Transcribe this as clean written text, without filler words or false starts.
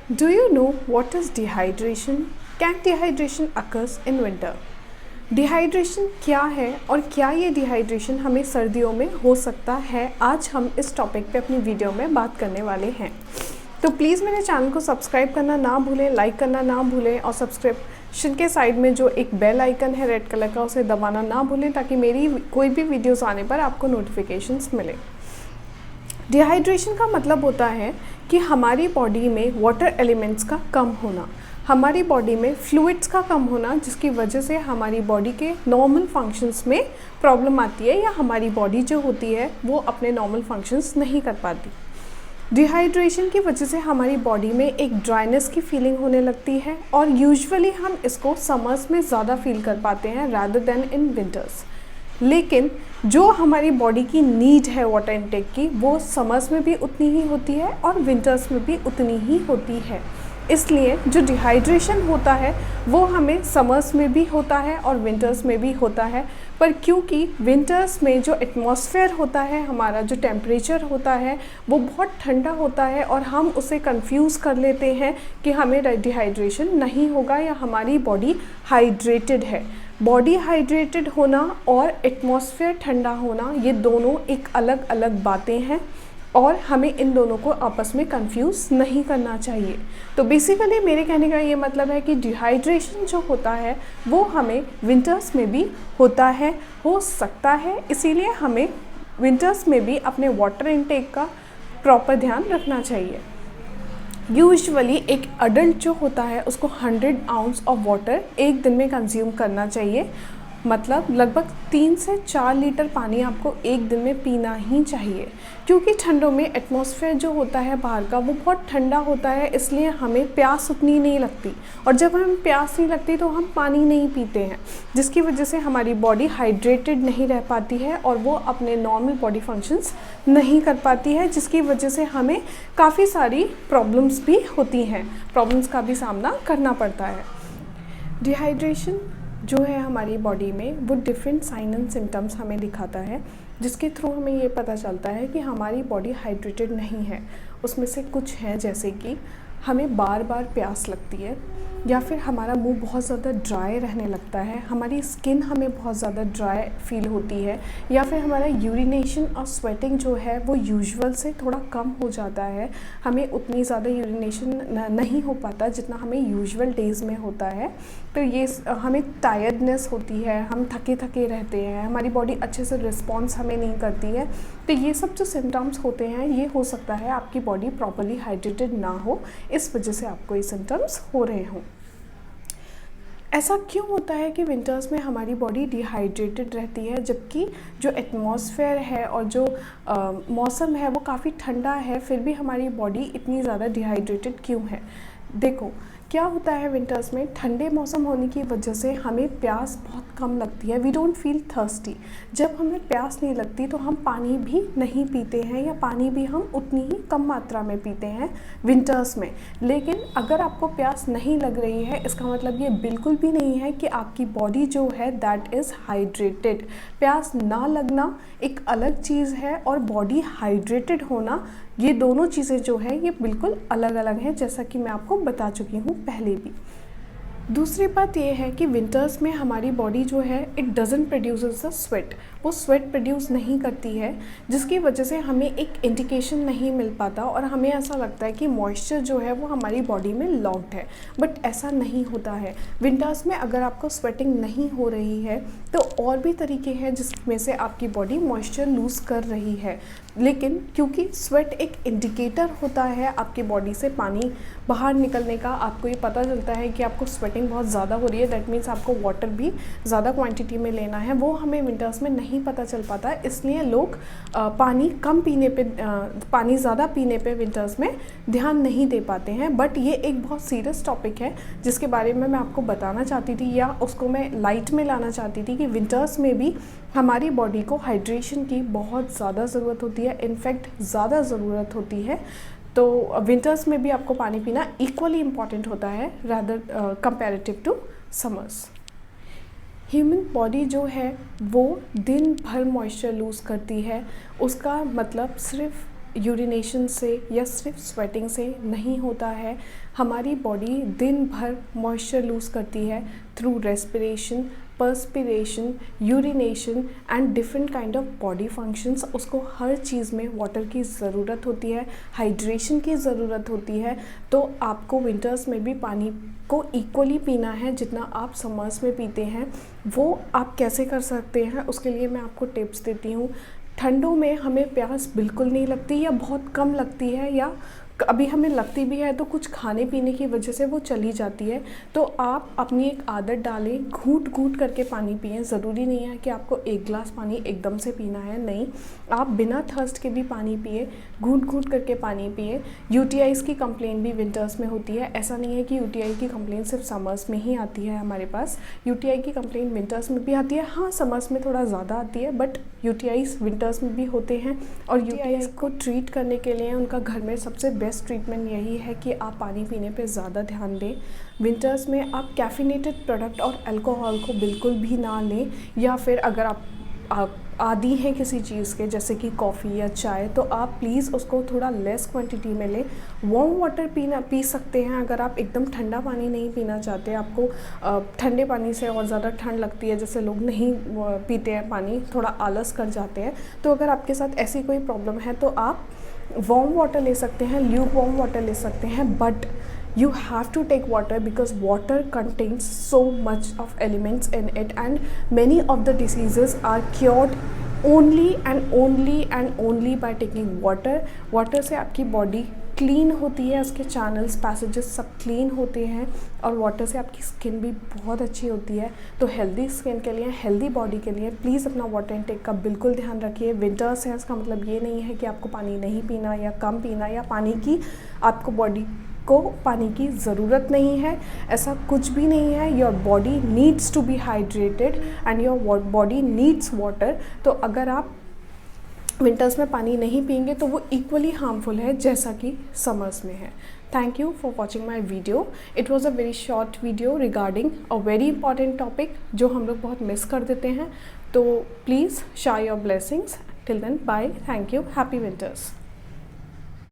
Do you know what is dehydration? Can dehydration occurs in winter? Dehydration क्या है और क्या ये डिहाइड्रेशन हमें सर्दियों में हो सकता है, आज हम इस टॉपिक पे अपनी वीडियो में बात करने वाले हैं। तो प्लीज़ मेरे चैनल को सब्सक्राइब करना ना भूलें, लाइक करना ना भूलें और सब्सक्रिप्शन के साइड में जो एक बेल आइकन है रेड कलर का, उसे दबाना ना भूलें ताकि मेरी कोई भी वीडियोस आने पर आपको नोटिफिकेशंस मिले। डिहाइड्रेशन का मतलब होता है कि हमारी बॉडी में वाटर एलिमेंट्स का कम होना, हमारी बॉडी में फ्लूइड्स का कम होना, जिसकी वजह से हमारी बॉडी के नॉर्मल फंक्शंस में प्रॉब्लम आती है या हमारी बॉडी जो होती है वो अपने नॉर्मल फंक्शंस नहीं कर पाती। डिहाइड्रेशन की वजह से हमारी बॉडी में एक ड्राइनेस की फीलिंग होने लगती है और यूजुअली हम इसको समर्स में ज़्यादा फील कर पाते हैं रादर देन इन विंटर्स। लेकिन जो हमारी बॉडी की नीड है वाटर इनटेक की, वो समर्स में भी उतनी ही होती है और विंटर्स में भी उतनी ही होती है। इसलिए जो डिहाइड्रेशन होता है वो हमें समर्स में भी होता है और विंटर्स में भी होता है। पर क्योंकि विंटर्स में जो एटमॉस्फेयर होता है, हमारा जो टेम्परेचर होता है वो बहुत ठंडा होता है और हम उसे कंफ्यूज कर लेते हैं कि हमें डिहाइड्रेशन नहीं होगा या हमारी बॉडी हाइड्रेटेड है। बॉडी हाइड्रेटेड होना और एटमॉस्फेयर ठंडा होना, ये दोनों एक अलग अलग बातें हैं और हमें इन दोनों को आपस में कंफ्यूज नहीं करना चाहिए। तो बेसिकली मेरे कहने का ये मतलब है कि डिहाइड्रेशन जो होता है वो हमें विंटर्स में भी होता है, हो सकता है। इसीलिए हमें विंटर्स में भी अपने वाटर इनटेक का प्रॉपर ध्यान रखना चाहिए। यूजुअली एक अडल्ट जो होता है उसको 100 आउंस ऑफ वाटर एक दिन में कंज्यूम करना चाहिए, मतलब लगभग 3 से 4 लीटर पानी आपको एक दिन में पीना ही चाहिए। क्योंकि ठंडों में एटमॉस्फेयर जो होता है बाहर का वो बहुत ठंडा होता है, इसलिए हमें प्यास उतनी नहीं लगती और जब हमें प्यास नहीं लगती तो हम पानी नहीं पीते हैं, जिसकी वजह से हमारी बॉडी हाइड्रेटेड नहीं रह पाती है और वो अपने नॉर्मल बॉडी फंक्शंस नहीं कर पाती है, जिसकी वजह से हमें काफ़ी सारी प्रॉब्लम्स भी होती हैं, प्रॉब्लम्स का भी सामना करना पड़ता है। डिहाइड्रेशन जो है हमारी बॉडी में वो डिफरेंट साइन एंड सिम्टम्स हमें दिखाता है, जिसके थ्रू हमें ये पता चलता है कि हमारी बॉडी हाइड्रेटेड नहीं है। उसमें से कुछ हैं जैसे कि हमें बार बार प्यास लगती है, या फिर हमारा मुंह बहुत ज़्यादा ड्राई रहने लगता है, हमारी स्किन हमें बहुत ज़्यादा ड्राई फील होती है, या फिर हमारा यूरिनेशन और स्वेटिंग जो है वो यूजुअल से थोड़ा कम हो जाता है। हमें उतनी ज़्यादा यूरिनेशन नहीं हो पाता जितना हमें यूजुअल डेज़ में होता है। तो ये हमें टायर्डनेस होती है, हम थके थके रहते हैं, हमारी बॉडी अच्छे से रिस्पॉन्स हमें नहीं करती है। तो ये सब जो सिम्टम्स होते हैं ये हो सकता है आपकी बॉडी प्रॉपर्ली हाइड्रेटेड ना हो, इस वजह से आपको ये सिम्टम्स हो रहे हों। ऐसा क्यों होता है कि विंटर्स में हमारी बॉडी डिहाइड्रेटेड रहती है जबकि जो एटमॉस्फेयर है और जो मौसम है वो काफ़ी ठंडा है, फिर भी हमारी बॉडी इतनी ज़्यादा डिहाइड्रेटेड क्यों है? देखो क्या होता है, विंटर्स में ठंडे मौसम होने की वजह से हमें प्यास बहुत कम लगती है, वी डोंट फील थर्स्टी। जब हमें प्यास नहीं लगती तो हम पानी भी नहीं पीते हैं या पानी भी हम उतनी ही कम मात्रा में पीते हैं विंटर्स में। लेकिन अगर आपको प्यास नहीं लग रही है, इसका मतलब ये बिल्कुल भी नहीं है कि आपकी बॉडी जो है दैट इज़ हाइड्रेटेड। प्यास ना लगना एक अलग चीज़ है और बॉडी हाइड्रेटेड होना, ये दोनों चीज़ें जो है ये बिल्कुल अलग अलग हैं, जैसा कि मैं आपको बता चुकी हूँ पहले भी। दूसरी बात ये है कि विंटर्स में हमारी बॉडी जो है it doesn't produces the sweat, वो स्वेट प्रोड्यूस नहीं करती है, जिसकी वजह से हमें एक इंडिकेशन नहीं मिल पाता और हमें ऐसा लगता है कि मॉइस्चर जो है वो हमारी बॉडी में लॉक्ड है, बट ऐसा नहीं होता है। विंटर्स में अगर आपको स्वेटिंग नहीं हो रही है तो और भी तरीके हैं जिसमें से आपकी बॉडी मॉइस्चर लूज़ कर रही है, लेकिन क्योंकि स्वेट एक इंडिकेटर होता है आपकी बॉडी से पानी बाहर निकलने का, आपको ये पता चलता है कि आपको स्वेटिंग बहुत ज़्यादा हो रही है, दैट मीन्स आपको वाटर भी ज़्यादा क्वांटिटी में लेना है, वो हमें विंटर्स में नहीं पता चल पाता। इसलिए लोग पानी कम पीने पे, पानी ज़्यादा पीने पे विंटर्स में ध्यान नहीं दे पाते हैं। बट ये एक बहुत सीरियस टॉपिक है जिसके बारे में मैं आपको बताना चाहती थी या उसको मैं लाइट में लाना चाहती थी कि विंटर्स में भी हमारी बॉडी को हाइड्रेशन की बहुत ज़्यादा ज़रूरत होती है, इनफैक्ट ज़्यादा ज़रूरत होती है। तो विंटर्स में भी आपको पानी पीना इक्वली इम्पॉर्टेंट होता है rather comparative to summers. Human body जो है वो दिन भर मॉइस्चर लूज़ करती है, उसका मतलब सिर्फ यूरिनेशन से या सिर्फ स्वेटिंग से नहीं होता है। हमारी बॉडी दिन भर मॉइस्चर लूज़ करती है through respiration, perspiration, urination and different kind of body functions. उसको हर चीज़ में वाटर की ज़रूरत होती है, हाइड्रेशन की ज़रूरत होती है। तो आपको विंटर्स में भी पानी को इक्वली पीना है जितना आप समर्स में पीते हैं। वो आप कैसे कर सकते हैं, उसके लिए मैं आपको टिप्स देती हूँ। ठंडों में हमें प्यास बिल्कुल नहीं लगती या बहुत कम लगती है, या अभी हमें लगती भी है तो कुछ खाने पीने की वजह से वो चली जाती है। तो आप अपनी एक आदत डालें, घूंट घूंट करके पानी पिएं। ज़रूरी नहीं है कि आपको एक गिलास पानी एकदम से पीना है, नहीं, आप बिना थर्स्ट के भी पानी पिए, घूंट घूंट करके पानी पिए। यूटीआईज़ की कंप्लेंट भी विंटर्स में होती है। ऐसा नहीं है कि यूटीआई की कंप्लेंट सिर्फ समर्स में ही आती है हमारे पास। यूटीआई की कंप्लेंट विंटर्स में भी आती है, हाँ समर्स में थोड़ा ज़्यादा आती है, बट यूटीआईज़ विंटर्स में भी होते हैं। और यूटीआई को ट्रीट करने के लिए उनका घर में सबसे बेस्ट ट्रीटमेंट यही है कि आप पानी पीने पे ज़्यादा ध्यान दें। विंटर्स में आप कैफिनेटेड प्रोडक्ट और अल्कोहल को बिल्कुल भी ना लें, या फिर अगर आप आदी हैं किसी चीज़ के जैसे कि कॉफ़ी या चाय, तो आप प्लीज़ उसको थोड़ा लेस क्वांटिटी में लें। वार्म वाटर पी सकते हैं अगर आप एकदम ठंडा पानी नहीं पीना चाहते, आपको ठंडे पानी से और ज़्यादा ठंड लगती है, जैसे लोग नहीं पीते हैं पानी, थोड़ा आलस कर जाते हैं। तो अगर आपके साथ ऐसी कोई प्रॉब्लम है तो आप वार्म वाटर ले सकते हैं, ल्यूक वार्म वाटर ले सकते हैं, but you have to take water because water contains so much of elements in it, and many of the diseases are cured only and only by taking water. water से आपकी body clean होती है, उसके channels passages सब clean होते हैं, और water से आपकी स्किन भी बहुत अच्छी होती है। तो हेल्दी स्किन के लिए, हेल्दी बॉडी के लिए प्लीज़ अपना वाटर इनटेक का बिल्कुल ध्यान रखिए। विंटर्स है, इसका मतलब ये नहीं है कि आपको पानी नहीं पीना या कम पीना, या पानी की आपको बॉडी को पानी की ज़रूरत नहीं है, ऐसा कुछ भी नहीं है। Your body needs to be hydrated and your body needs water. तो अगर आप विंटर्स में पानी नहीं पिएंगे तो वो इक्वली हार्मफुल है जैसा कि समर्स में है। Thank you for watching my video. It was a very short video regarding a very important topic जो हम लोग बहुत मिस कर देते हैं। तो please share your blessings. Till then bye, thank you, happy winters.